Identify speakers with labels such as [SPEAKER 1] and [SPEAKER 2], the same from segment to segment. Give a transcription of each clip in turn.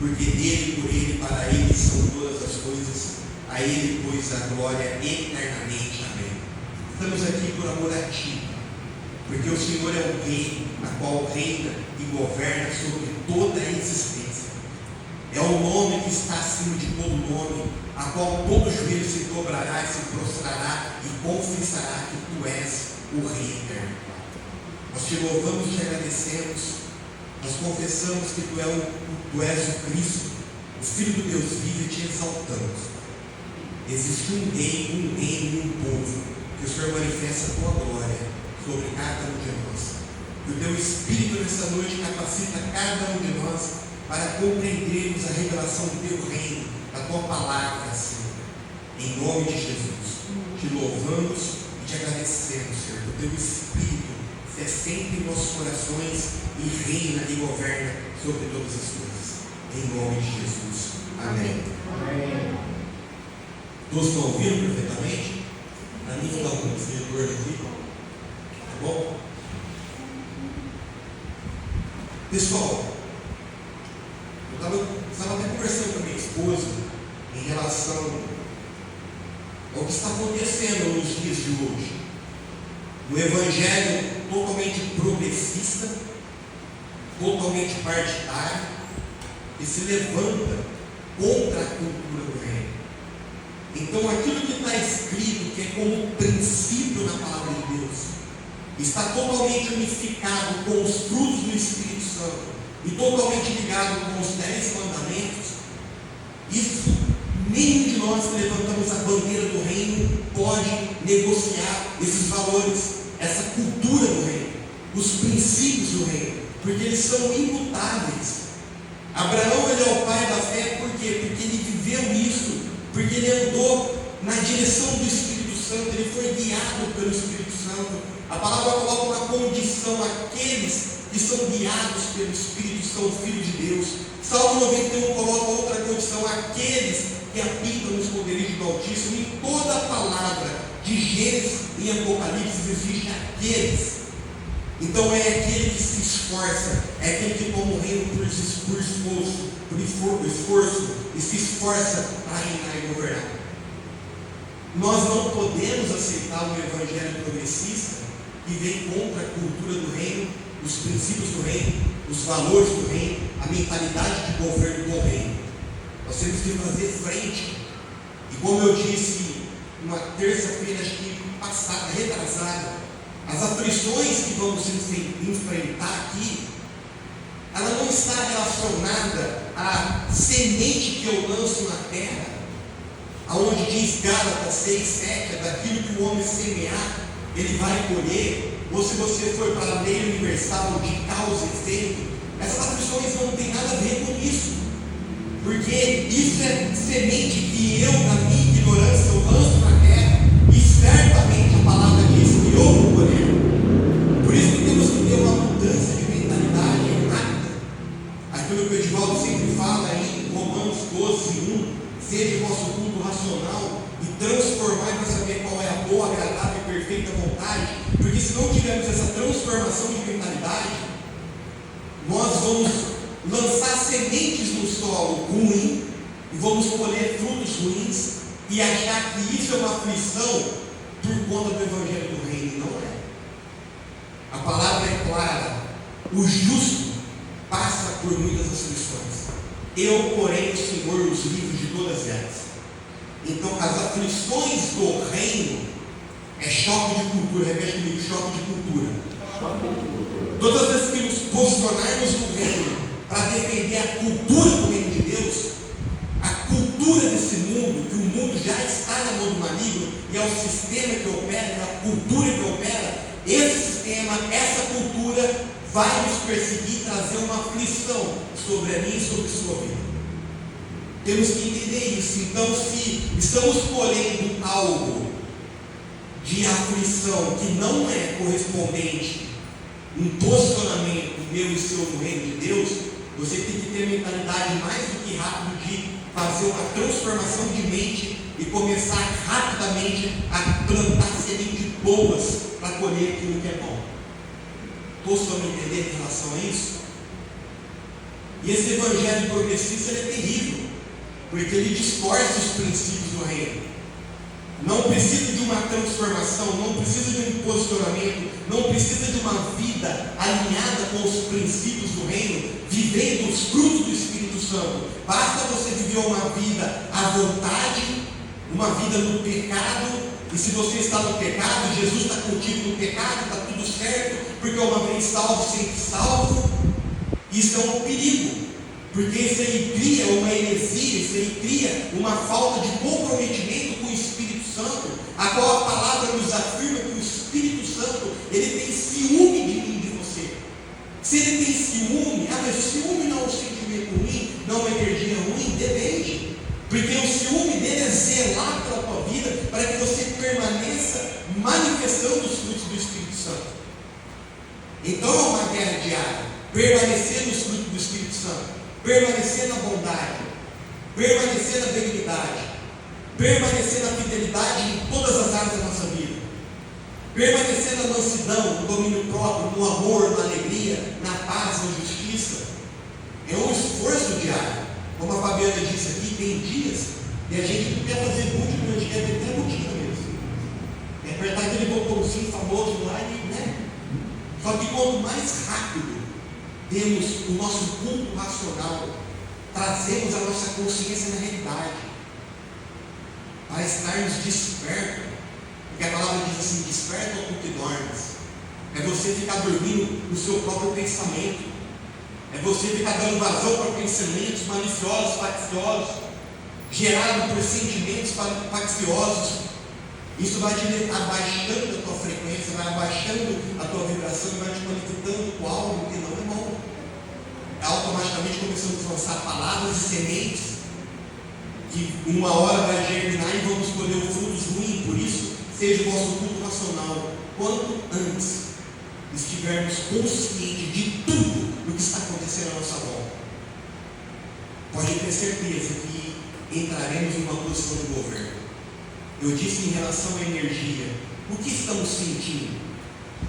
[SPEAKER 1] porque dele, por ele, para ele são todas as coisas, a ele, pois, a glória eternamente. Amém. Estamos aqui por amor a ti, porque o Senhor é o Rei, a qual reina e governa sobre toda a existência. É o nome que está acima de todo nome, a qual todo joelho se dobrará e se prostrará e confessará que tu és o Rei eterno. Nós te louvamos e te agradecemos. Nós confessamos que tu és o Cristo, o Filho do Deus vivo, e te exaltamos. Existe um rei, um reino e um povo, que o Senhor manifesta a tua glória sobre cada um de nós. Que o teu Espírito nessa noite capacita cada um de nós para compreendermos a revelação do teu reino, da tua palavra, Senhor. Em nome de Jesus, te louvamos e te agradecemos, Senhor, que o teu Espírito se assente em nossos corações e reina e governa sobre todas as coisas. Em nome de Jesus. Amém.
[SPEAKER 2] Amém.
[SPEAKER 1] Todos estão ouvindo perfeitamente? Para mim não dá um retorno aqui. Tá bom? Pessoal, eu estava até conversando com a minha esposa em relação ao que está acontecendo nos dias de hoje. Um evangelho totalmente progressista, totalmente partidário, que se levanta contra a cultura do reino. Então, aquilo que está escrito, que é como princípio na palavra de Deus, está totalmente unificado com os frutos do Espírito Santo e totalmente ligado com os 10 mandamentos. Isso, nenhum de nós que levantamos a bandeira do reino pode negociar esses valores, essa cultura do reino, os princípios do reino, porque eles são imutáveis. Abraão, ele é o pai da fé, por quê? Porque ele viveu isso, porque ele andou na direção do Espírito Santo, ele foi guiado pelo Espírito Santo. A palavra coloca uma condição: aqueles que são guiados pelo Espírito são filhos de Deus. Salmo 91 coloca outra condição: aqueles que habitam nos esconderijos do Altíssimo. Em toda a palavra de Gênesis e Apocalipse existe aqueles. Então é aquele que se esforça, é aquele que toma o reino por esforço e se esforça para reinar e governar. Nós não podemos aceitar um evangelho progressista que vem contra a cultura do reino, os princípios do reino, os valores do reino, a mentalidade de governo do reino. Nós temos que fazer frente. E como eu disse, uma terça-feira, acho que passada, retrasada, as aflições que vamos enfrentar aqui, ela não está relacionada à semente que eu lanço na terra, aonde diz Gálatas 6:7, daquilo que o homem semear, ele vai colher. Ou se você for para a lei universal de causa e efeito, essas aflições não tem nada a ver com isso, porque isso é semente que eu, na minha ignorância, eu lanço na terra, e certamente a palavra diz que eu vou colher. Por isso que temos que ter uma mudança de mentalidade rápida. Aquilo que o Edivaldo sempre fala em Romanos 12:1, seja o vosso culto racional e transformar para saber qual é a boa, agradável e perfeita vontade. Porque se não tivermos essa transformação de mentalidade, nós vamos lançar sementes no solo ruim e vamos colher frutos ruins e achar que isso é uma aflição por conta do evangelho do reino. Não é. A palavra é clara: o justo passa por muitas aflições, eu, porém, o Senhor os livro de todas elas. Então, as aflições do reino é choque de cultura. Repete comigo: choque de cultura. Todas as vezes que nos posicionarmos no reino para defender a cultura do reino de Deus, a cultura desse mundo, que o mundo já está na mão do maligno, e é o sistema que opera, é a cultura que opera, esse sistema, essa cultura vai nos perseguir e trazer uma aflição sobre a minha e sobre a sua vida. Temos que entender isso. Então, se estamos colhendo algo de aflição que não é correspondente, um posicionamento meu e seu no reino de Deus, você tem que ter mentalidade mais do que rápido de fazer uma transformação de mente e começar rapidamente a plantar sementes boas para colher aquilo que é bom. Todos estão me entendendo em relação a isso? E esse evangelho progressista ele é terrível, porque ele distorce os princípios do reino. Não precisa de uma transformação, não precisa de um posicionamento, não precisa de uma vida alinhada com os princípios do reino, vivendo os frutos do Espírito Santo. Basta você viver uma vida à vontade, uma vida no pecado, e se você está no pecado, Jesus está contigo no pecado, está tudo certo, porque uma vez salvo, sempre salvo. Isso é um perigo, porque isso aí cria uma heresia, isso aí cria uma falta de comprometimento com o Espírito Santo, a qual a palavra nos afirma que o Espírito Santo, ele tem ciúme de mim, de você. Se ele tem ciúme, mas o ciúme não é um sentimento ruim, não é uma energia ruim, depende, porque o ciúme dele é zelar pela tua vida, para que você permaneça manifestando os frutos do Espírito Santo. Então é uma guerra diária, permanecer nos frutos do Espírito Santo, permanecer na bondade, permanecer na benignidade, permanecer na fidelidade em todas as áreas da nossa vida, permanecer na mansidão, no domínio próprio, no amor, na alegria, na paz, na justiça. É um esforço diário. Como a Fabiana disse aqui, tem dias e a gente não quer fazer muito, a gente quer ter até rotina mesmo. É apertar aquele botãozinho famoso lá e, né? Só que quanto mais rápido temos o nosso culto racional, trazemos a nossa consciência na realidade, para estarmos despertos, porque a palavra diz assim: desperta ao que dormes. É você ficar dormindo no seu próprio pensamento, é você ficar dando vazão para pensamentos maliciosos, facciosos, gerados por sentimentos facciosos. Isso vai te abaixando a tua frequência, vai abaixando a tua vibração, vai te manifestando com algo que não é bom. Automaticamente começamos a lançar palavras e sementes que uma hora vai germinar e vamos colher frutos ruins. Por isso, seja o vosso culto racional quanto antes estivermos conscientes de tudo o que está acontecendo à nossa volta. Pode ter certeza que entraremos em uma posição de governo. Eu disse em relação à energia, o que estamos sentindo?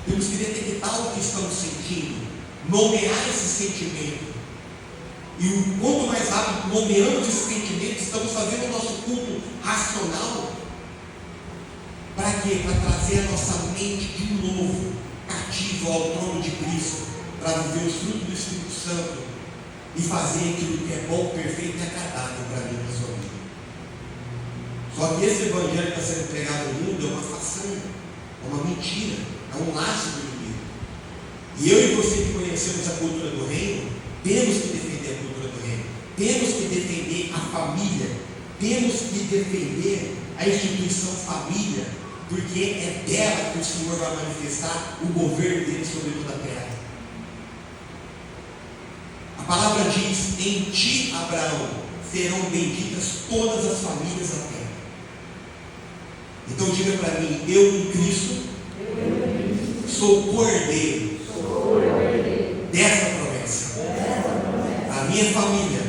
[SPEAKER 1] Temos que detectar o que estamos sentindo, nomear esse sentimento. E quanto mais rápido nomeamos esse sentimento, estamos fazendo o nosso culto racional. Para quê? Para trazer a nossa mente de novo cativo ao trono de Cristo, para viver os frutos do Espírito Santo e fazer aquilo que é bom, perfeito e agradável para mim e para a sua vida. Só que esse evangelho que está sendo pregado no mundo é uma façanha, é uma mentira, é um laço do inimigo. E eu e você que conhecemos a cultura do reino, temos que defender a cultura do reino, temos que defender a família, temos que defender a instituição família, porque é dela que o Senhor vai manifestar o governo dele sobre toda a terra. A palavra diz: em ti, Abraão, serão benditas todas as famílias da terra. Então diga para mim: eu em Cristo sou cordeiro dessa promessa. A minha família,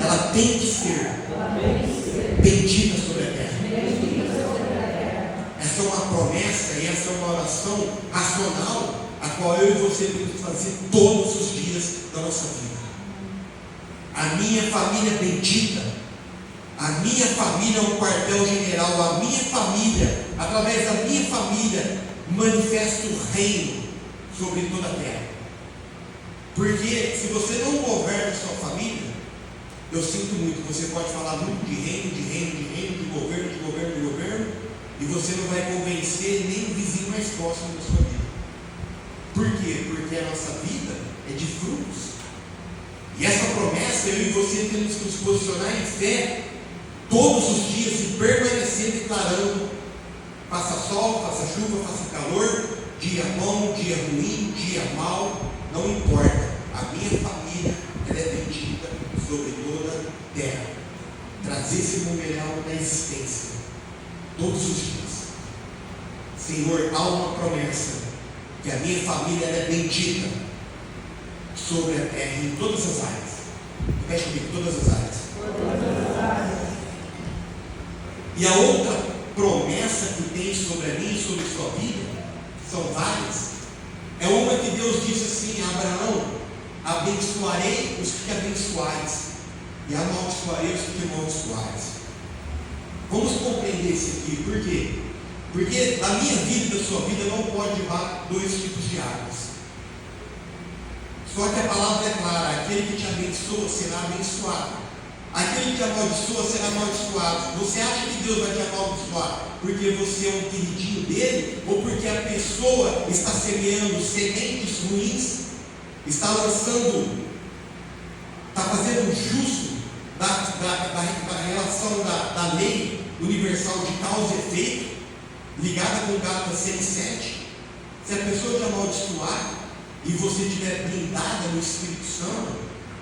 [SPEAKER 1] ela tem que ser bendita sobre a terra. Essa é uma promessa e essa é uma oração racional, a qual eu e você temos que fazer todos os dias da nossa vida. A minha família é bendita. A minha família é um quartel-general. A minha família, através da minha família, manifesta o reino sobre toda a terra. Porque se você não governa a sua família, eu sinto muito, você pode falar muito de reino, de governo, e você não vai convencer nem o vizinho mais próximo da sua vida. Por quê? Porque a nossa vida é de frutos. E essa promessa, eu e você temos que nos posicionar em fé todos os dias e permanecer declarando: faça sol, faça chuva, faça calor, dia bom, dia ruim, dia mau, não importa. A minha família, ela é bendita sobre toda a terra. Trazer esse memorial na existência todos os dias. Senhor, há uma promessa que a minha família ela é bendita sobre a terra em todas as áreas. Repete comigo: todas as áreas. E a outra promessa que tem sobre a mim e sobre a sua vida, são várias. É uma que Deus disse assim: Abraão, Abençoarei os que te abençoares, e amaldiçoarei os que te amaldiçoares. Vamos compreender isso aqui, por quê? Porque a minha vida e a sua vida não pode levar dois tipos de águas. Só que a palavra é clara: aquele que te abençoa será abençoado, aquele que te amaldiçoa será amaldiçoado. Você acha que Deus vai te amaldiçoar porque você é um queridinho dele, ou porque a pessoa está semeando sementes ruins, está lançando, está fazendo um justo da relação da lei universal de causa e efeito, ligada com Gálatas 6:7? Se a pessoa te amaldiçoar e você estiver blindada no Espírito Santo,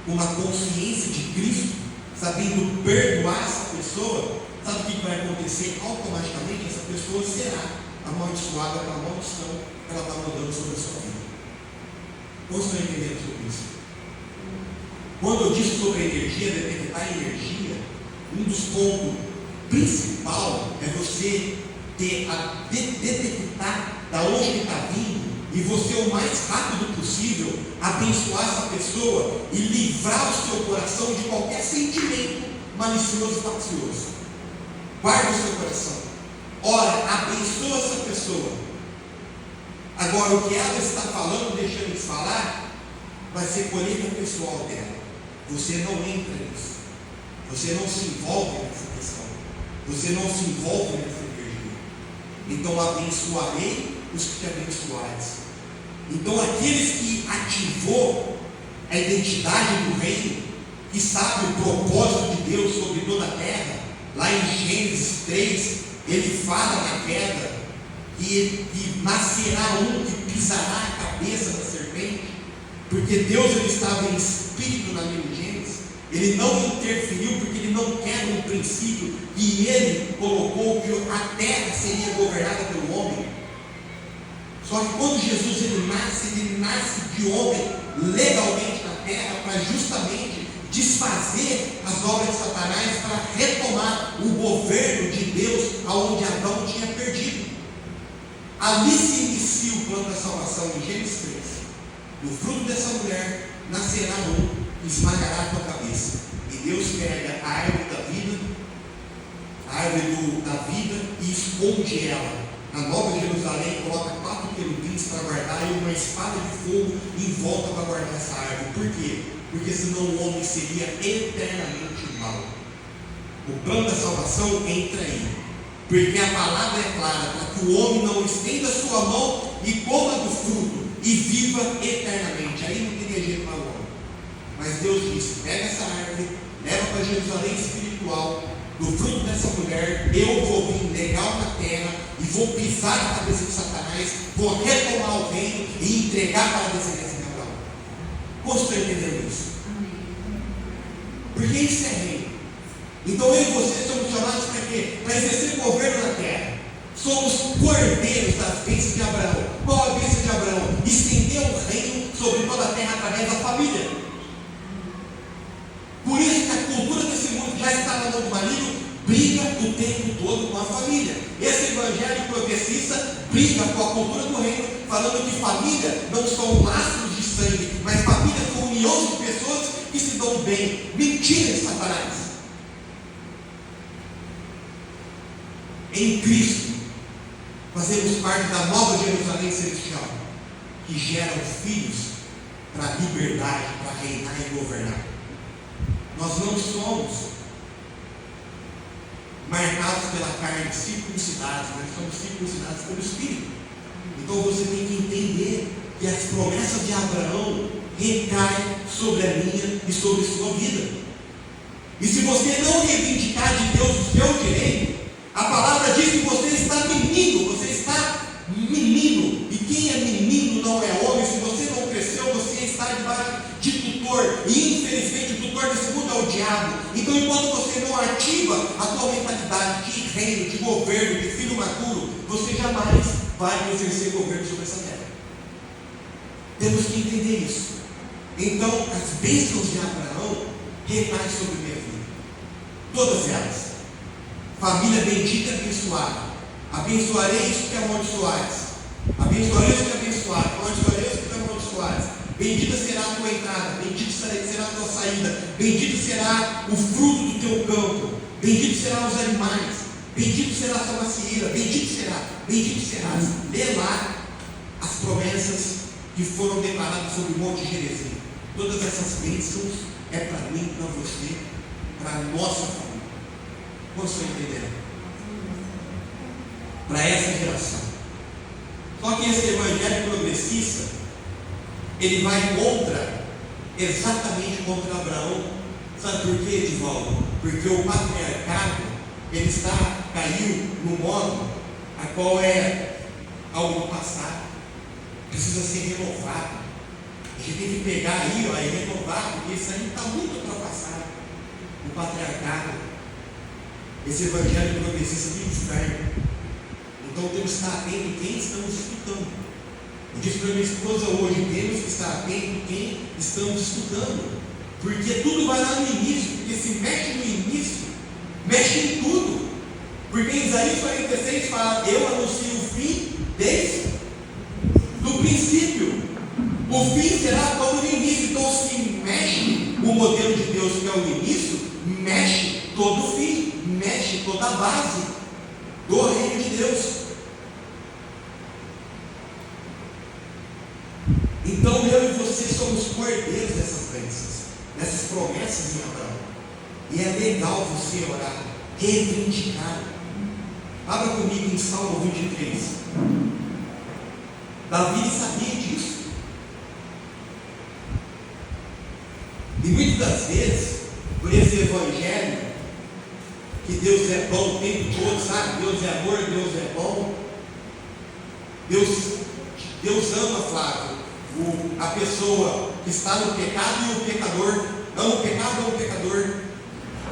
[SPEAKER 1] com uma consciência de Cristo, sabendo perdoar essa pessoa, sabe o que vai acontecer? Automaticamente essa pessoa será amaldiçoada pela maldição que ela está mandando sobre a sua vida. Quantos estão entendendo sobre isso? Quando eu disse sobre a energia, detectar a energia, um dos pontos principais é você detectar da onde ele está vindo, e você, o mais rápido possível, abençoar essa pessoa e livrar o seu coração de qualquer sentimento malicioso e faccioso. Guarda o seu coração. Ora, abençoa essa pessoa. Agora, o que ela está falando, deixando de falar, vai ser colheita pessoal dela. Você não entra nisso. Você não se envolve nessa questão. Você não se envolve nessa energia. Então, abençoarei os que te abençoares. Então, aqueles que ativou a identidade do reino, que sabe o propósito de Deus sobre toda a terra, lá em Gênesis 3, ele fala na queda que nascerá um que pisará a cabeça da serpente, porque Deus ele estava em espírito na lei de Gênesis. Ele não interferiu porque ele não quer um princípio que ele colocou, que a terra seria governada pelo homem. Só que quando Jesus ele nasce de homem legalmente na terra para justamente desfazer as obras de Satanás, para retomar o governo de Deus aonde Adão tinha perdido. Ali se inicia o plano da salvação em Gênesis 3. Do fruto dessa mulher nascerá um que esmagará a tua cabeça. E Deus pega a árvore da vida, e esconde ela na Nova Jerusalém, coloca 4 querubins para guardar e uma espada de fogo em volta para guardar essa árvore. Por quê? Porque senão o homem seria eternamente mau. O plano da salvação entra aí, porque a palavra é clara, para que o homem não estenda a sua mão e coma do fruto e viva eternamente. Aí não teria jeito para o homem. Mas Deus disse: pega essa árvore, leva para Jerusalém espiritual, do fruto dessa mulher, eu vou vir legal na terra e vou pisar na cabeça de Satanás, vou retomar o reino e entregar para a descendência de Abraão. Como estou entendendo isso? Porque isso é reino. Então eu e você somos chamados para quê? Para exercer governo na terra. Somos cordeiros das bênçãos de Abraão. Qual a bênção de Abraão? Estender o reino sobre toda a terra através da família. Por isso que a cultura desse mundo já está na mão do maligno, briga o tempo todo com a família. Esse evangelho progressista briga com a cultura do reino, falando que família não são laços de sangue, mas família são uniões de pessoas que se dão bem. Mentira de Satanás. Em Cristo, fazemos parte da nova Jerusalém celestial, que gera filhos para a liberdade, para reinar e governar. Nós não somos marcados pela carne, circuncidados, mas somos circuncidados pelo Espírito. Então você tem que entender que as promessas de Abraão recaem sobre a minha e sobre a sua vida. E se você não reivindicar de Deus o seu direito, a palavra diz que você está menino, você está menino. E quem é menino não é homem. Se você não cresceu, você está debaixo de tutor. E infelizmente o tutor desse mundo é o diabo. Então enquanto você não ativa a tua mentalidade de reino, de governo, de filho maduro, você jamais vai exercer governo sobre essa terra. Temos que entender isso. Então as bênçãos de Abraão recaem sobre minha vida. Todas elas. Família bendita e abençoada. Abençoarei os que te amaldiçoares. Abençoarei os que te abençoares. Amaldiçoarei os que te amaldiçoares. bendita será a tua entrada, bendita será a tua saída, bendito será o fruto do teu campo, bendito serão os animais, bendito será a tua macieira, bendito serás. Lê lá as promessas que foram declaradas sobre o Monte Gerizim. Todas essas bênçãos é para mim, para você, para a nossa família. Como estão entendendo? Para essa geração. Só que esse evangelho progressista, ele vai exatamente contra Abraão. Sabe por quê, Edivaldo? Porque o patriarcado, ele caiu no modo a qual é algo do passado, precisa ser renovado. A gente tem que pegar aí, ó, e renovar, porque isso aí está muito ultrapassado. O patriarcado, esse evangelho progressista de inferno. Então temos que estar atento em quem estamos escutando. Eu disse para minha esposa hoje, temos que estar atento em quem estamos escutando, porque tudo vai lá no início, porque se mexe no início, mexe em tudo. Porque em Isaías 46 fala: eu anuncio o fim desde do princípio. O fim será como no início. Então, se mexe o modelo de Deus, que é o início, mexe todo o fim, mexe toda a base do reino de Deus. Então eu e você somos cordeiros dessas bênçãos, dessas promessas em Abraão. E é legal você orar, reivindicar. Abra comigo em Salmo 23. Davi sabia disso. E muitas das vezes, por esse evangelho, que Deus é bom o tempo todo, sabe? Deus é amor, Deus é bom. Deus ama, Flávio, a pessoa que está no pecado e o pecador. Ama o pecado, ama o pecador.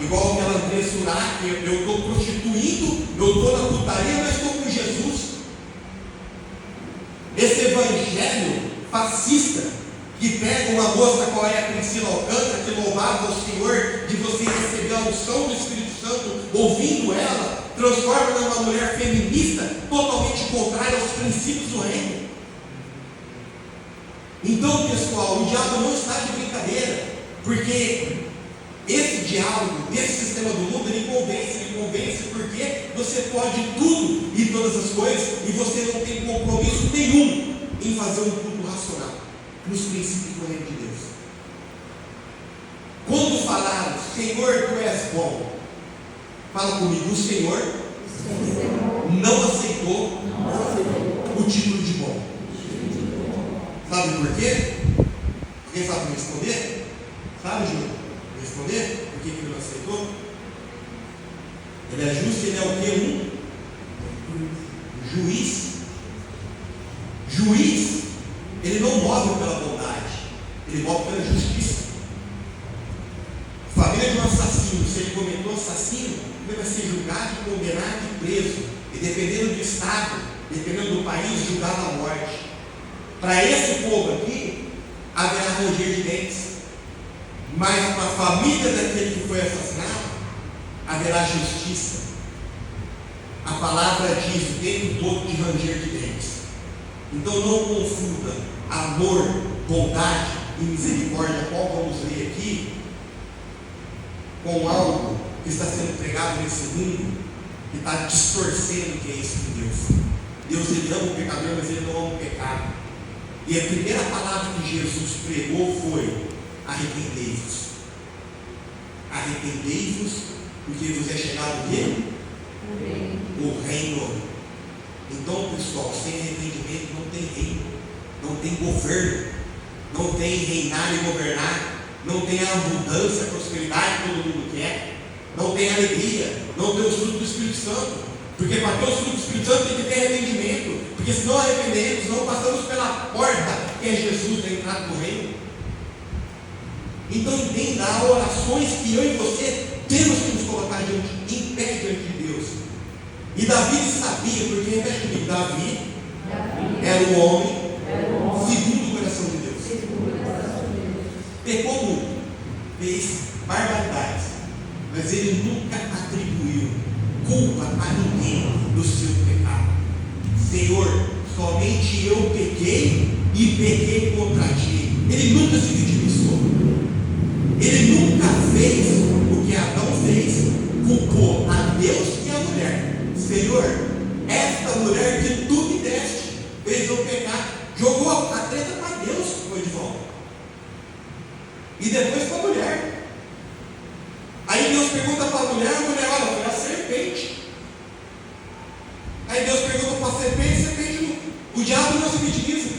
[SPEAKER 1] Igual aquela André Surak, eu estou prostituindo, eu estou na putaria, mas estou com Jesus. Esse evangelho fascista, que pega uma moça qual é a Priscila Alcântara, que louvava o Senhor, de você receber a unção do Espírito Santo, ouvindo ela, transforma numa mulher feminista, totalmente contrária aos princípios do reino. Então, pessoal, o diabo não está de brincadeira, porque esse diálogo, esse sistema do mundo, ele convence porque você pode tudo e todas as coisas, e você não tem compromisso nenhum em fazer um culto racional nos princípios do reino de Deus. Quando falaram, Senhor, tu és bom, fala comigo, o Senhor não aceitou o título de bom. Sabe por quê? Alguém sabe me responder? Sabe, Júlio? Responder? Por que ele não aceitou? Ele é justo, ele é o quê? Juiz. Juiz, ele não move pela bondade, ele move pela justiça. Família de um assassino, se ele cometeu assassino, ele vai ser julgado, condenado e preso. E dependendo do estado, dependendo do país, julgado à morte. Para esse povo aqui, haverá ranger de dentes. Mas para a família daquele que foi assassinado, haverá justiça. A palavra diz o tempo todo de ranger de dentes. Então não confunda amor, bondade e misericórdia, qual vamos ler aqui, com algo que está sendo pregado nesse mundo, que está distorcendo o que é isso de Deus. Deus, ele ama o pecador, mas ele não ama o pecado. E a primeira palavra que Jesus pregou foi: arrependei-vos. Arrependei-vos, porque vos é chegado o quê? O reino. Então, pessoal, sem arrependimento não tem reino, não tem governo, não tem reinar e governar, não tem a abundância, a prosperidade que todo mundo quer, não tem alegria, não tem os frutos do Espírito Santo. Porque para ter os frutos do Espírito Santo tem que ter arrependimento, porque se não arrependemos, não passamos pela porta que é Jesus da entrada do reino. Então entenda, há orações que eu e você temos que nos colocar em pé diante de Deus. E Davi sabia, porque repete comigo, Davi era um homem segundo o coração de Deus. Pecou muito, fez barbaridades, mas ele nunca atribuiu culpa a ninguém do seu pecado. Senhor, somente eu pequei e pequei contra ti. Ele nunca se vitimizou. Ele nunca fez o que Adão fez, culpou a Deus e a mulher. Senhor, esta mulher que tu me deste fez eu pecar. Jogou a treta para Deus, foi de volta. E depois para a mulher. Aí Deus pergunta para a mulher, olha, foi a serpente. Aí Deus pergunta para a serpente, o diabo não se vitimiza.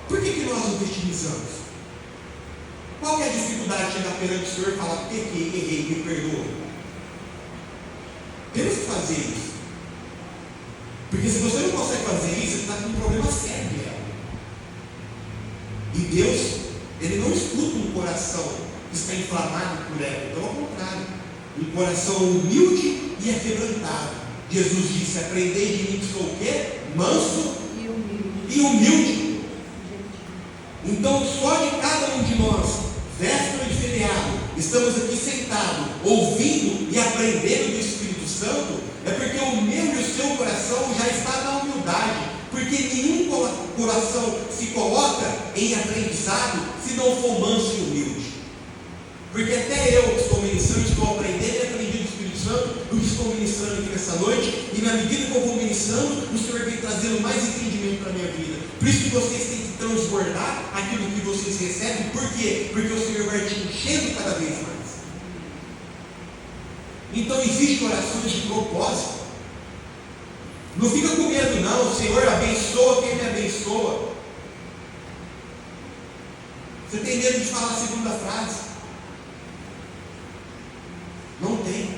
[SPEAKER 1] Por que nós nos vitimizamos? Qual que é a dificuldade de chegar perante o Senhor e falar, pequei, errei, me perdoa? Temos que fazer isso. Porque se você não consegue fazer isso, você está com um problema sério real. E Deus, Ele não escuta um coração que está inflamado por ela, pelo contrário, um coração humilde e quebrantado. Jesus disse, aprendei de mim que sou o quê? Manso e humilde. Então, só de cada um de nós, véspera de feriado, estamos aqui sentados, ouvindo e aprendendo do Espírito Santo, é porque o meu e o seu coração já está na humildade, porque nenhum coração se coloca em aprendizado se não for manso e humilde. Porque até eu que estou ministrando, estou aprendendo e aprendi do Espírito Santo, o que estou ministrando aqui nessa noite, e na medida que eu vou ministrando, o Senhor vem trazendo mais entendimento para a minha vida. Por isso que vocês têm que transbordar aquilo que vocês recebem. Por quê? Porque o Senhor vai te enchendo cada vez mais. Então existem orações de propósito. Não fica com medo não, o Senhor abençoa quem me abençoa. Você tem medo de falar a segunda frase? Não tem.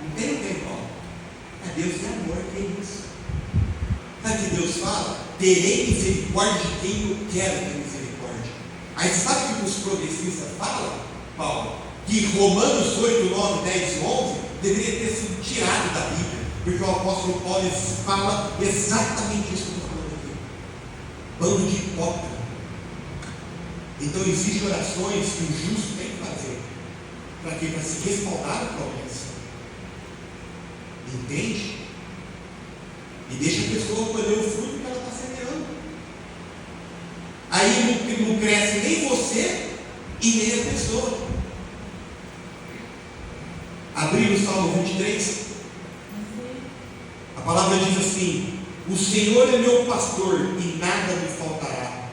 [SPEAKER 1] Não tem, Paulo. Deus é amor, que é isso? Sabe o que Deus fala? Terei misericórdia de quem eu quero ter misericórdia. Aí sabe o que os progressistas falam, Paulo? Que Romanos 8, 9, 10 e 11 deveria ter sido tirado da Bíblia, porque o apóstolo Paulo fala exatamente isso que eu estou falando aqui. Bando de hipócrita. Então existem orações que o justo tem que fazer. Para quê? Para se respaldar na promessa. Entende? E deixa a pessoa colher o fruto que ela está semeando. Aí não cresce nem você e nem a pessoa. Abrir o Salmo 23. A palavra diz assim: o Senhor é meu pastor e nada me faltará.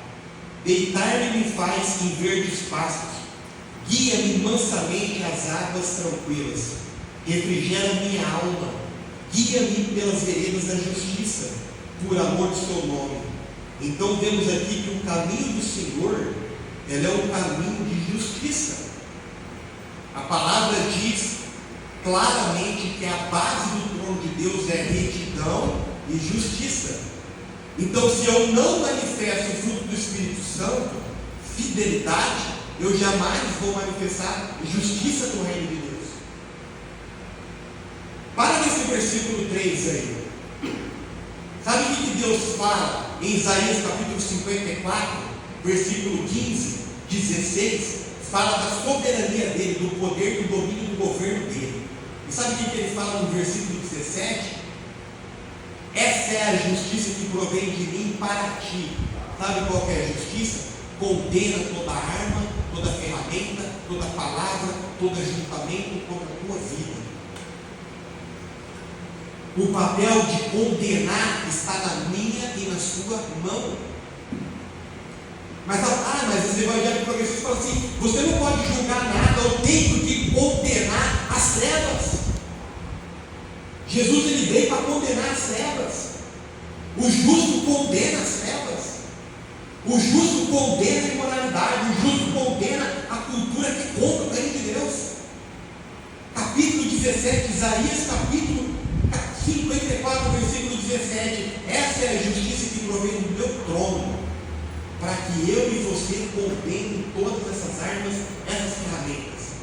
[SPEAKER 1] Deitar-me me faz em verdes pastos. Guia-me mansamente às águas tranquilas. Refrigera minha alma. Guia-me pelas veredas da justiça, por amor do seu nome. Então vemos aqui que o caminho do Senhor, ele é um caminho de justiça. A palavra diz claramente que a base do trono de Deus é retidão e justiça. Então, se eu não manifesto o fruto do Espírito Santo, fidelidade, eu jamais vou manifestar justiça do reino de Deus. Para nesse versículo 3 aí. Sabe o que Deus fala em Isaías capítulo 54, versículo 15, 16? Fala da soberania dele, do poder, do domínio, do governo dele. E sabe o que ele fala no versículo 17? Essa é a justiça que provém de mim para ti. Sabe qual que é a justiça? Condena toda arma, toda ferramenta, toda palavra, todo ajuntamento contra a tua vida. O papel de condenar está na minha e na sua mão. Mas esse evangelho progressista fala assim: você não pode julgar nada, eu tenho que condenar as trevas. Jesus ele veio para condenar as trevas. O justo condena as trevas. O justo condena a imoralidade. O justo condena a cultura que contra o reino de Deus. Capítulo 17, Isaías, capítulo 54, versículo 17. Essa é a justiça que provém do meu trono, para que eu e você condenem todas essas armas, essas ferramentas.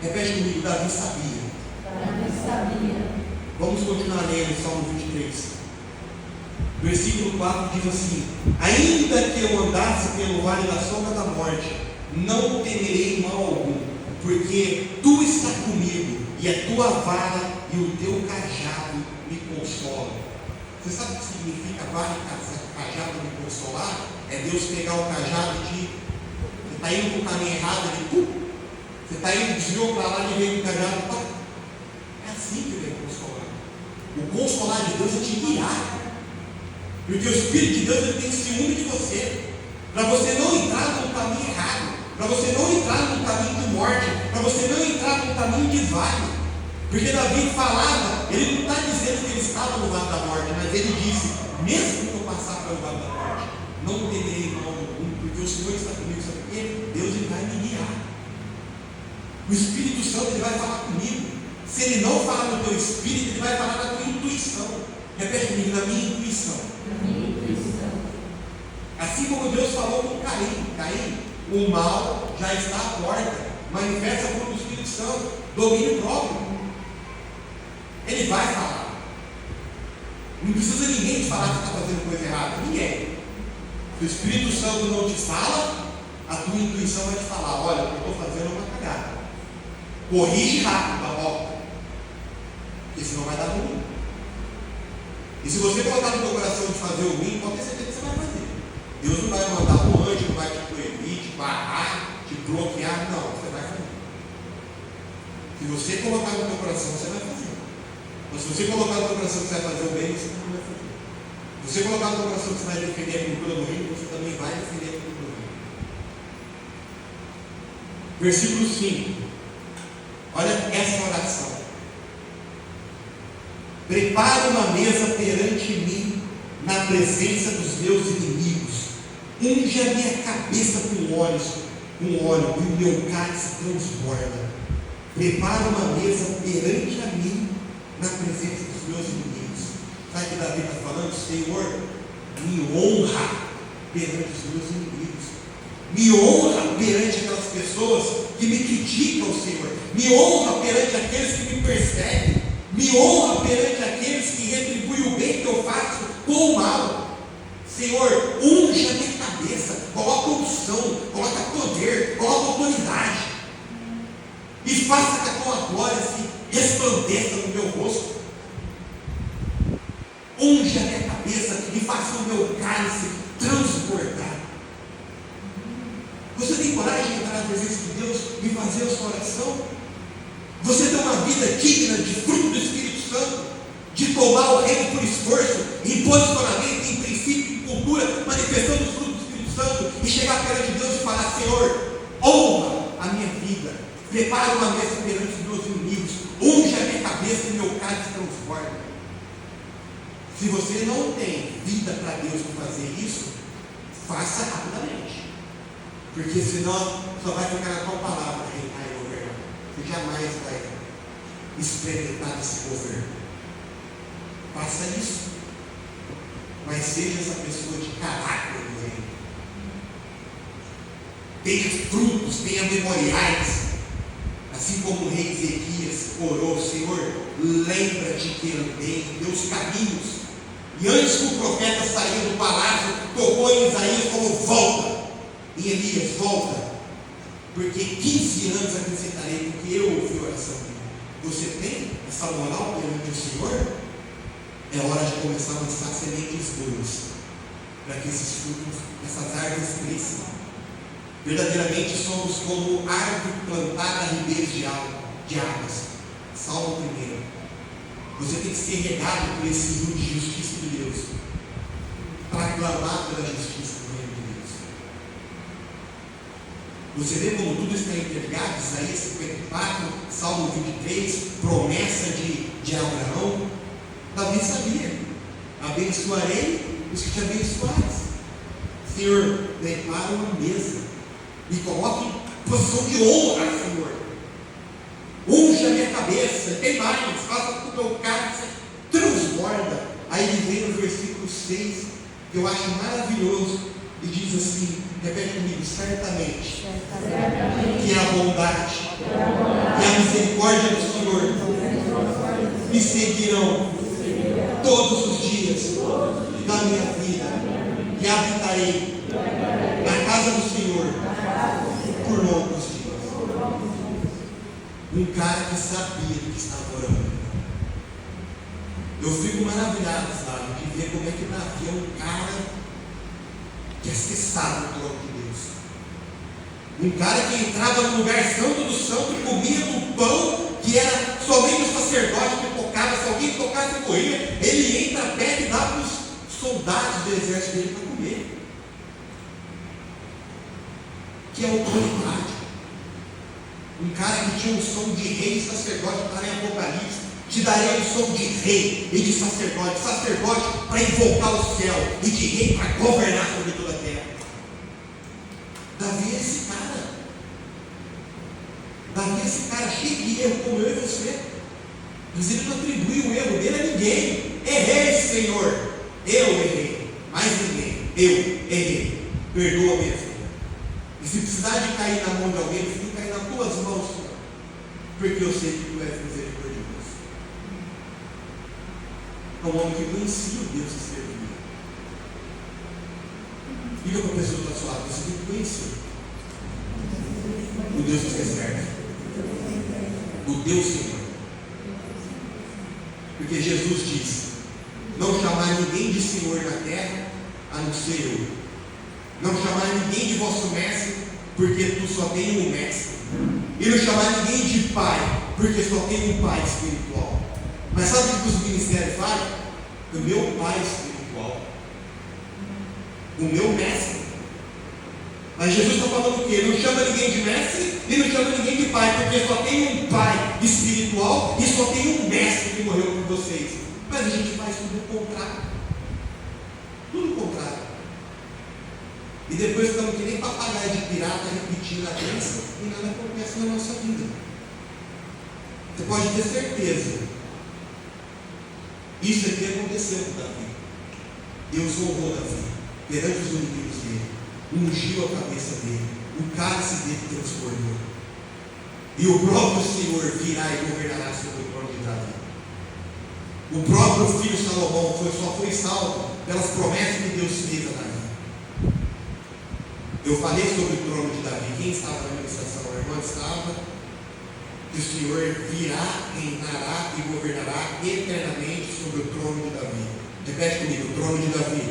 [SPEAKER 1] Repete comigo: Davi sabia.
[SPEAKER 2] Davi sabia.
[SPEAKER 1] Vamos continuar lendo o Salmo 23. Versículo 4 diz assim: ainda que eu andasse pelo vale da sombra da morte, não temerei mal algum, porque tu estás comigo, e a tua vara e o teu cajado me consolam. Você sabe o que significa vara e cajado me consolar? É Deus pegar o cajado de você está indo para o caminho errado, ele você está indo, desviou para lá, ele vem com o cajado, pá. É assim que vem consolar. O consolar de Deus é te guiar. Porque o Espírito de Deus ele tem ciúme de você. Para você não entrar no caminho errado. Para você não entrar no caminho de morte. Para você não entrar no caminho de vale. Porque Davi falava, ele não está dizendo que ele estava no vale da morte, mas ele disse, mesmo que eu passar pelo vale da morte, não temerei mal algum, porque o Senhor está comigo, sabe por quê? Deus ele vai me guiar. O Espírito Santo ele vai falar comigo. Se ele não falar no teu espírito, ele vai falar na tua intuição. Repete comigo, na minha intuição.
[SPEAKER 2] Na minha intuição.
[SPEAKER 1] Assim como Deus falou com Caim. Caim, o mal já está à porta. Manifesta por o Espírito Santo, domínio próprio. Ele vai falar. Não precisa ninguém te falar que está fazendo coisa errada. Ninguém. Se o Espírito Santo não te fala, a tua intuição vai te falar, olha, o que eu estou fazendo é uma cagada. Corrige rápido a volta. Porque senão vai dar ruim. E se você colocar no teu coração de fazer o ruim, pode ter certeza que você vai fazer. Deus não vai mandar um anjo, não vai te proibir, te barrar, te bloquear. Não, você vai fazer. Se você colocar no teu coração, você vai fazer. Mas se você colocar no teu coração que você vai fazer o bem, você não vai fazer. Se você colocar no teu coração que você vai defender a cultura do reino, você também vai defender a cultura do reino. Versículo 5. Olha essa oração. Prepara uma mesa perante mim, na presença dos meus inimigos. Unge a minha cabeça com óleo, e o meu cálice transborda. Prepara uma mesa perante a mim, na presença dos meus inimigos. Sabe o que Davi está falando? Senhor, me honra perante os meus inimigos. Me honra perante aquelas pessoas que me criticam, Senhor. Me honra perante aqueles que me perseguem. Me honra perante aqueles que retribuem o bem que eu faço com o mal. Senhor, unge a minha cabeça. Coloca unção, coloca poder, coloca autoridade. E faça que a tua glória se resplandeça no meu rosto. Unge a minha cabeça e faça o meu cálice transbordar. Você tem coragem de entrar na presença de Deus e fazer a sua oração? Você tem uma vida digna de fruto do Espírito Santo, de tomar o reino por esforço, em posicionamento, em princípio, em cultura, manifestando os frutos do Espírito Santo, e chegar perante Deus e falar: Senhor, honra a minha vida, prepara uma mesa perante os meus inimigos, unge a minha cabeça e meu cálice transborda. Se você não tem vida para Deus para fazer isso, faça rapidamente. Porque senão só vai ficar na tua palavra, reinar e governar. Você jamais vai experimentar esse governo. Faça isso. Mas seja essa pessoa de caráter do reino. Tenha frutos, tenha memoriais. Assim como o rei Ezequias orou: Senhor, lembra-te que andei em teus caminhos. E antes que o profeta saia do palácio, tocou em Isaías e falou: volta. E Elias, volta, porque 15 anos acrescentarei, porque eu ouvi a oração dele. Você tem essa moral perante o Senhor? É hora de começar a lançar sementes boas, para que esses frutos, essas árvores cresçam. Verdadeiramente somos como árvore plantada a ribeiros de águas. Salmo 1. Você tem que ser regado por esse rio de justiça de Deus, para clamar pela justiça do reino de Deus. Você vê como tudo está interligado? Isaías 54, Salmo 23, promessa de Abraão. Davi sabia: abençoarei os que te abençoares. Senhor, prepara uma mesa, me coloque em posição de honra, Senhor. Unge a minha cabeça, tem mais, faça com que o teu cálice transborda. Aí ele vem no versículo 6, que eu acho maravilhoso, e diz assim, repete comigo: certamente, que a bondade e a misericórdia do Senhor me seguirão todos os dias da minha vida, e habitarei na casa do Senhor por longos dias. Um cara que sabia do que estava orando. Eu fico maravilhado, sabe, de ver como é que Davi é um cara que acessava o trono de Deus. Um cara que entrava no lugar santo do santo e comia do pão que era somente o sacerdote que tocava. Se alguém tocasse e morria, ele entra perto e dá para os soldados do exército dele para comer. Que autoridade. Um cara que tinha um som de rei e sacerdote, para em Apocalipse, te daria um som de rei e de sacerdote para invocar o céu, e de rei para governar sobre toda a terra. Davi é esse cara. Davi é esse cara cheio de erro, como eu e você. Mas ele não atribui o erro dele a ninguém. Errei, Senhor. Eu errei. Mais ninguém. Eu errei. Perdoa minha vida. E se precisar de cair na mão de alguém, eu preciso cair nas tuas mãos, Senhor. Porque eu sei que tu és misericordioso. É um homem que conhecia o Deus que servia. Diga para a pessoa que está suave, você tem que conhecer o Deus que você serve. O Deus Senhor. Porque Jesus disse: não chamar ninguém de Senhor na terra, a não ser eu. Não chamar ninguém de vosso mestre, porque tu só tem um mestre. E não chamar ninguém de pai, porque só tem um pai espiritual. Mas sabe o que os ministérios fazem? O meu pai espiritual, o meu mestre. Mas Jesus está falando o quê? Não chama ninguém de mestre e não chama ninguém de pai, porque só tem um pai espiritual e só tem um mestre que morreu por vocês. Mas a gente faz tudo o contrário. Tudo o contrário. E depois estamos que nem papagaio de pirata repetindo a crença e nada acontece na nossa vida. Você pode ter certeza. Isso aqui aconteceu com Davi. Deus honrou Davi perante os inimigos dele, ungiu a cabeça dele, o cálice dele transformou. E o próprio Senhor virá e governará sobre o trono de Davi. O próprio filho Salomão só foi salvo pelas promessas que Deus fez a Davi. Eu falei sobre o trono de Davi. Quem estava na ministração? A irmã estava. Que o Senhor virá, reinará e governará eternamente sobre o trono de Davi. Repete comigo: o trono de Davi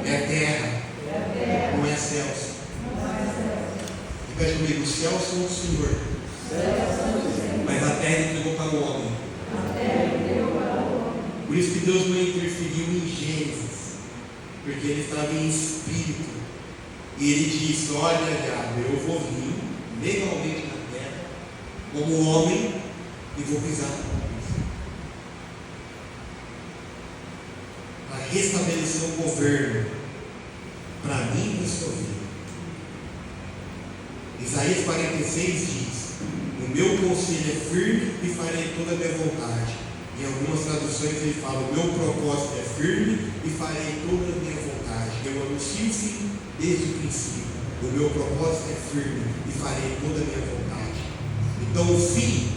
[SPEAKER 1] é terra, não é céus. Repete comigo: os céus são do Senhor, mas a terra entregou para o homem. Por isso que Deus não interferiu em Gênesis, porque ele estava em espírito. E ele disse: olha, diabo, eu vou vir legalmente na terra, como homem, e vou pisar na cabeça, para restabelecer o governo, para mim e para a sua vida. Isaías 46 diz: o meu conselho é firme e farei toda a minha vontade. Em algumas traduções ele fala: o meu propósito é firme e farei toda a minha vontade. Eu anuncio o fim desde o princípio. O meu propósito é firme e farei toda a minha vontade. Então o fim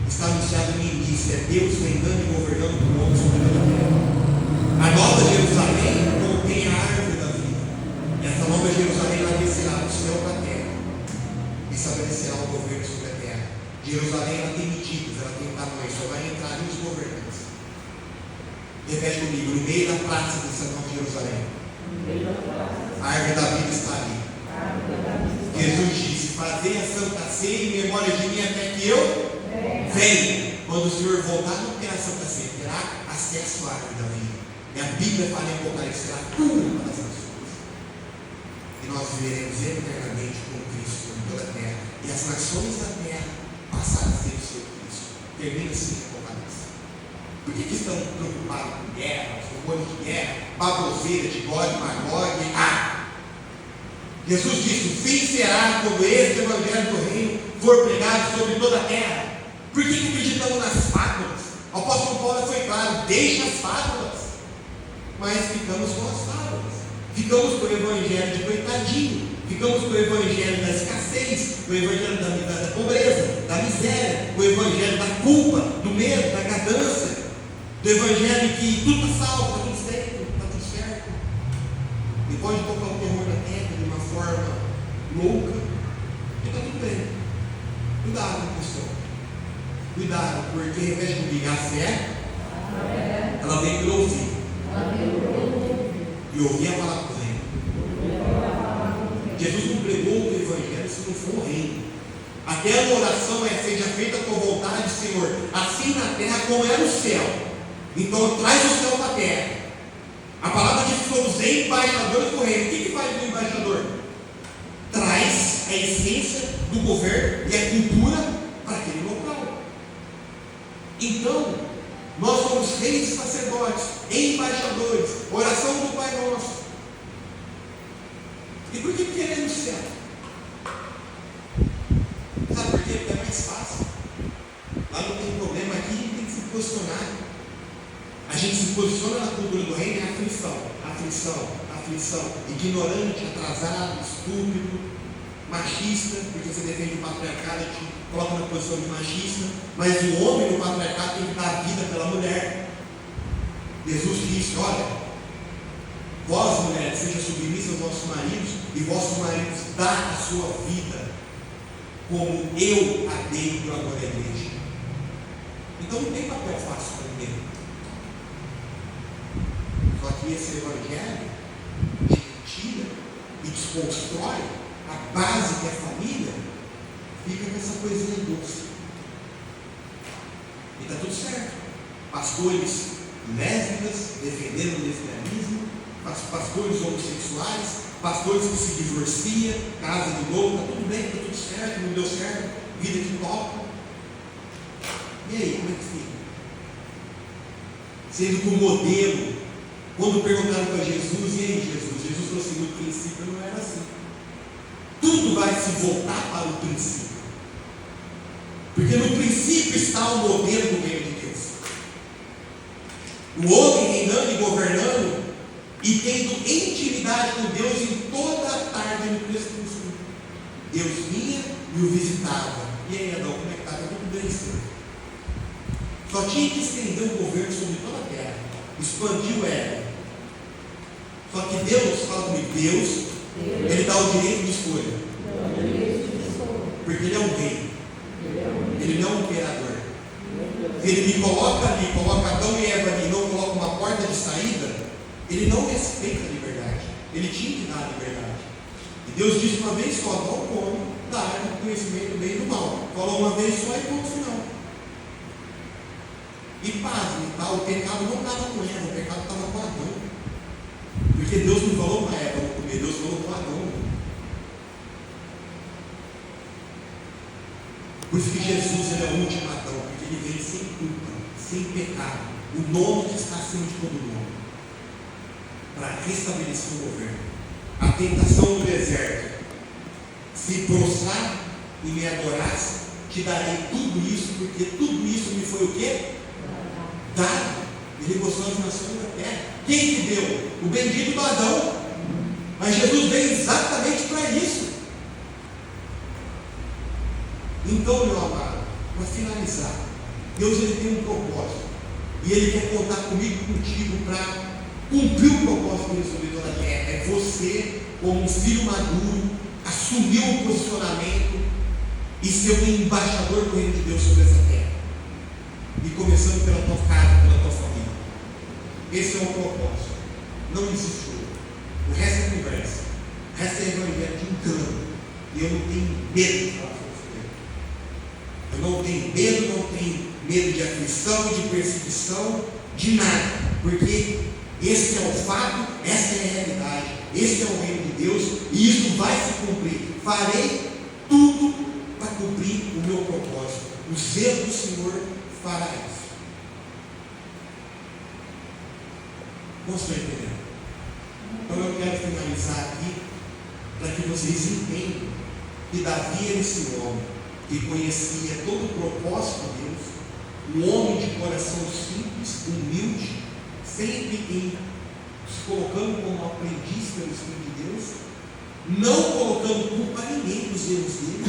[SPEAKER 1] está anunciado no início. É Deus reinando e governando o mundo sobre a terra. A nova Jerusalém contém a árvore da vida. Essa nova Jerusalém ela descerá do céu para a terra e estabelecerá o governo sobre a terra. Jerusalém ela tem medidas, ela tem tamanho, só vai entrar os governantes. Repete comigo: no meio da praça dessa nova Jerusalém, a árvore da vida está ali. Jesus disse: fazei a santa ceia em memória de mim até que eu venha. Quando o Senhor voltar, não terá santa ceia, terá acesso à árvore da vida. E a Bíblia fala em Apocalipse: será cura para as nações. E nós viveremos eternamente com Cristo em toda a terra. E as nações da terra passarão a ser o seu Cristo. Termina assim Apocalipse. Por que estão preocupados com guerra, rumores de guerra, baboseira de Gog e Magog? Jesus disse: o fim será quando esse evangelho do reino for pregado sobre toda a terra. Por que acreditamos nas fábulas? O apóstolo Paulo foi claro: deixa as fábulas. Mas ficamos com as fábulas. Ficamos com o evangelho de coitadinho. Ficamos com o evangelho da escassez, com o evangelho da pobreza, da miséria, com o evangelho da culpa, do medo, da ganância, do evangelho que tudo está salvo, está tudo certo, está tudo certo. E pode tocar o terror na terra de uma forma louca, e está tudo bem. Cuidado, pessoal. Cuidado, porque repete comigo: a fé, ela vem pelo ouvir. E ouvir a palavra do reino. não for o reino. Aquela oração é: seja feita a tua vontade, Senhor, assim na terra como é no céu. Então traz o céu para a terra. A palavra diz que somos embaixadores do reino. O que faz o embaixador? Traz a essência do governo e a cultura para aquele local. Então, nós somos reis e sacerdotes, embaixadores, oração do Pai Nosso. E por que queremos céu? Sabe por quê? Porque é mais fácil. Lá não tem problema, aqui a gente tem que se posicionar. A gente se posiciona na cultura do reino, é aflição, aflição, aflição. Ignorante, atrasado, estúpido, machista, porque você defende o patriarcado, te coloca na posição de machista. Mas o homem no patriarcado tem que dar a vida pela mulher. Jesus disse: olha, vós mulheres, sejam submissas aos vossos maridos, e vossos maridos dá a sua vida, como eu a dei por amor à igreja. Então não tem papel fácil para ninguém. Só que esse evangelho tira e desconstrói a base que é a família, fica com essa coisinha doce. E está tudo certo. Pastores lésbicas defendendo o lesbianismo, pastores homossexuais, pastores que se divorciam, casa de novo, está tudo bem, está tudo certo, não deu certo, vida que toca. E aí, como é que fica? Sendo que o modelo, quando perguntaram para Jesus: e aí, Jesus? Jesus falou assim: no princípio não era assim. Tudo vai se voltar para o princípio. Porque no princípio está o modelo do reino de Deus. O homem reinando e governando e tendo intimidade com Deus em toda a tarde no crepúsculo. Deus vinha e o visitava. E aí, Adão, como é que está? Está tudo bem, Senhor. Só tinha que estender o governo sobre toda a terra. Expandiu ela. Só que Deus, fala comigo, Deus, Ele dá o direito de escolha. Porque Ele é um rei. Ele não é um imperador. Ele me coloca ali, coloca Adão e Eva ali, não coloca uma porta de saída. Ele não respeita a liberdade. Ele tinha que dar a liberdade. E Deus disse uma vez só: não come da árvore do conhecimento do bem e do mal. Falou uma vez só e ponto final. E pasme, tá? O pecado não estava com Eva, o pecado estava com Adão. Porque Deus não falou para Eva não comer, Deus falou para Adão. Por isso que Jesus ele é o último Adão, porque ele veio sem culpa, sem pecado, o nome que está acima de todo nome, para restabelecer o governo. A tentação do deserto: se prostrar e me adorasse, te darei tudo isso, porque tudo isso me foi o quê? Dado. Ele gostou das nações da terra. Quem que deu? O bendito do Adão. Mas Jesus veio exatamente para isso. Então, meu amado, para finalizar, Deus ele tem um propósito. E Ele quer contar comigo e contigo para cumprir o propósito dele sobre toda a terra. É você, como um filho maduro, assumir um posicionamento e ser um embaixador do reino de Deus sobre essa terra. E começando pela tua casa, pela tua família. Esse é o propósito. Não existe outro. O resto é conversa. O resto é evangelho de engano. E eu não tenho medo de falar sobre isso. Eu não tenho medo, não tenho medo de aflição, de perseguição, de nada. Porque esse é o fato, essa é a realidade. Esse é o reino de Deus e isso vai se cumprir. Farei tudo para cumprir o meu propósito. O zelo do Senhor fará isso. Você está entendendo? Então eu quero finalizar aqui para que vocês entendam que Davi era esse homem que conhecia todo o propósito de Deus, um homem de coração simples, humilde, sempre se colocando como aprendiz pelo Espírito de Deus, não colocando culpa a ninguém dos erros dele,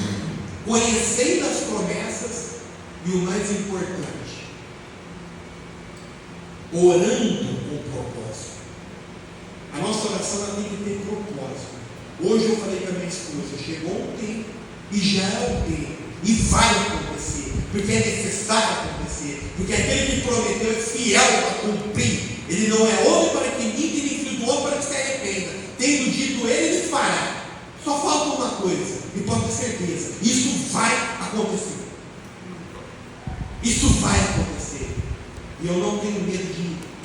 [SPEAKER 1] conhecendo as promessas e o mais importante, orando com propósito. A nossa oração ela tem que ter propósito. Hoje eu falei com a minha esposa: chegou o tempo, e já é o tempo, e vai acontecer, porque é necessário acontecer, porque aquele que prometeu é fiel para cumprir. Ele não é homem para que minta, nem filho do homem para que se arrependa. Tendo dito ele fará. Só falta uma coisa: E pode ter certeza, isso vai acontecer. Isso vai acontecer. E eu não tenho medo de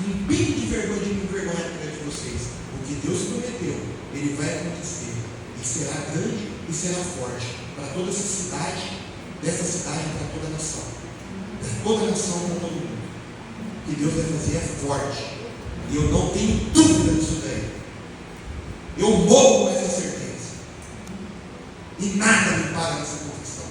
[SPEAKER 1] um pingo de vergonha de me envergonhar perante vocês. O que Deus prometeu, Ele vai acontecer. E será grande e será forte. Para toda essa cidade, dessa cidade para toda a nação. Para toda a nação, para todo mundo. O que Deus vai fazer é forte. E eu não tenho dúvida disso daí. Eu morro com essa certeza. E nada me para nessa confissão.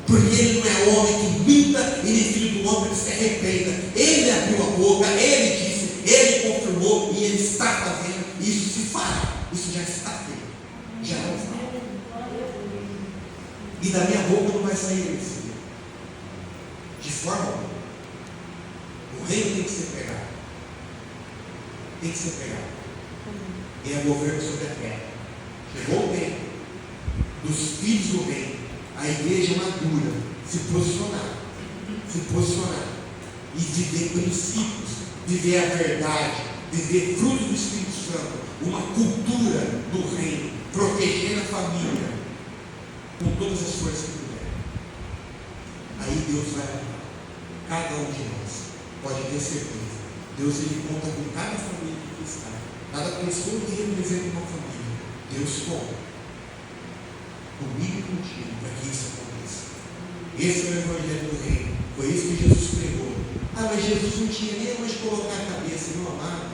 [SPEAKER 1] Porque Ele não é homem que minta e nem filho do homem que se arrependa. Ele abriu a boca, Ele disse, Ele confirmou e Ele está fazendo. E isso se fará. Isso já está feito. Já está. E da minha boca não vai sair isso. De forma alguma. O reino tem que ser pregado. Tem que ser pregado. E é governo sobre a terra. Chegou o tempo dos filhos do reino, a igreja madura, se posicionar. E viver princípios, viver a verdade, viver frutos do Espírito Santo, uma cultura do reino, protegendo a família, com todas as forças que puder. Aí Deus vai ajudar cada um de nós. Pode ter certeza. Deus Ele conta com cada família que está. Cada pessoa que representa uma família. Deus conta comigo e contigo para que isso aconteça. Esse é o Evangelho do Reino. Foi isso que Jesus pregou. Mas Jesus não tinha nem onde colocar a cabeça, meu amado.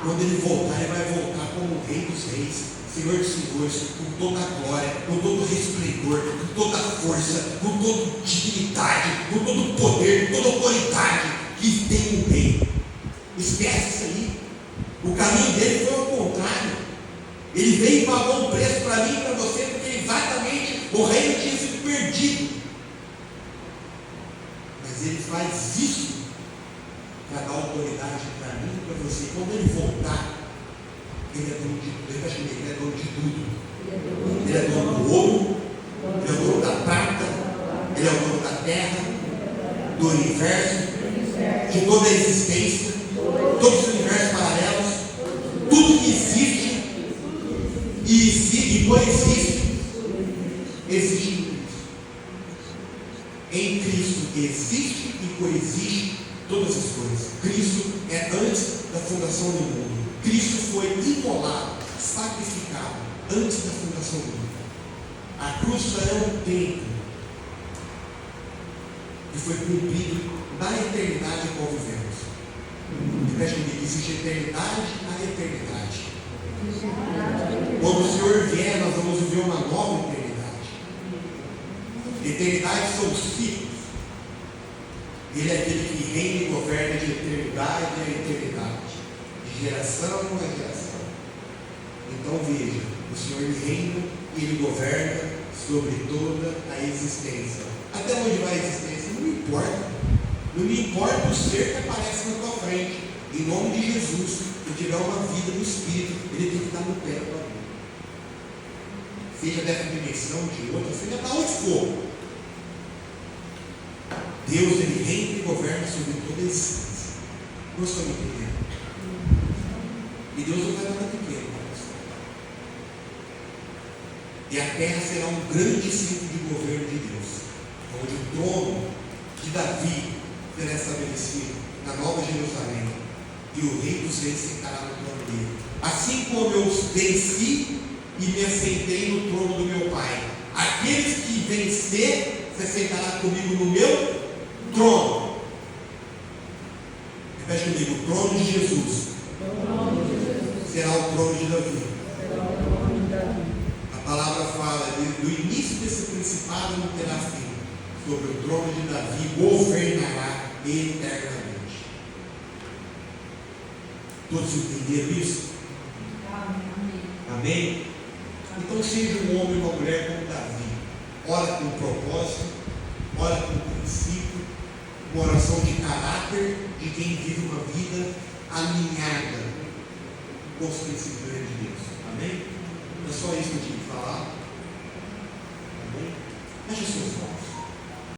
[SPEAKER 1] Quando Ele voltar, Ele vai voltar como o Rei dos Reis, Senhor dos Senhores, com toda a glória, com todo o resplendor, com toda a força, com toda a dignidade, com todo o poder, com toda a autoridade que tem um Rei. Esquece isso aí. O caminho dele foi ao contrário. Ele veio e pagou um preço para mim e para você, porque exatamente o reino tinha sido perdido. Mas Ele faz isso para dar autoridade para mim e para você. Quando Ele voltar, Ele é dono de tudo. Ele é dono de tudo. Ele é dono do ouro, Ele é o dono da prata, Ele é o dono da terra, do universo, de toda a existência, todos os universos paralelos, tudo que existe e coexiste, existe em Cristo. Em Cristo existe e coexiste todas as coisas. Cristo é antes da fundação do mundo. Cristo foi imolado, sacrificado antes da fundação do mundo. A cruz só é um tempo que foi cumprido na eternidade em qual vivemos. Repete comigo, existe eternidade na eternidade. Quando o Senhor vier, nós vamos viver uma nova eternidade. Eternidade são os ciclos. Ele é aquele que reina e governa de eternidade a eternidade, de geração a geração. Então veja, o Senhor ele reina e Ele governa sobre toda a existência. Até onde vai a existência? Não me importa. Não me importa o ser que aparece na tua frente. Em nome de Jesus, se tiver uma vida no Espírito, ele tem que estar no pé da tua vida. Seja dessa dimensão, de outra, seja para onde for. Deus, ele reina e governa sobre toda a existência. Não estou me entendendo. E Deus não vai nada pequeno para você. E a terra será um grande centro de governo de Deus, onde o trono de Davi será estabelecido na Nova Jerusalém, e o Rei dos Reis sentará no trono dele. Assim como eu venci e me assentei no trono do meu Pai, aqueles que vencer se sentará comigo no meu trono. Repete comigo, o trono de Jesus será o trono de Davi. A palavra fala do início desse principado não terá fim. Sobre o trono de Davi governará eternamente. Todos entenderam isso? Amém? Então seja um homem e uma mulher como Davi. Ora com propósito, ora com princípio, uma oração de caráter de quem vive uma vida alinhada com os princípios de Deus. Amém? É só isso que eu tinha que falar. Amém? Feche os seus olhos.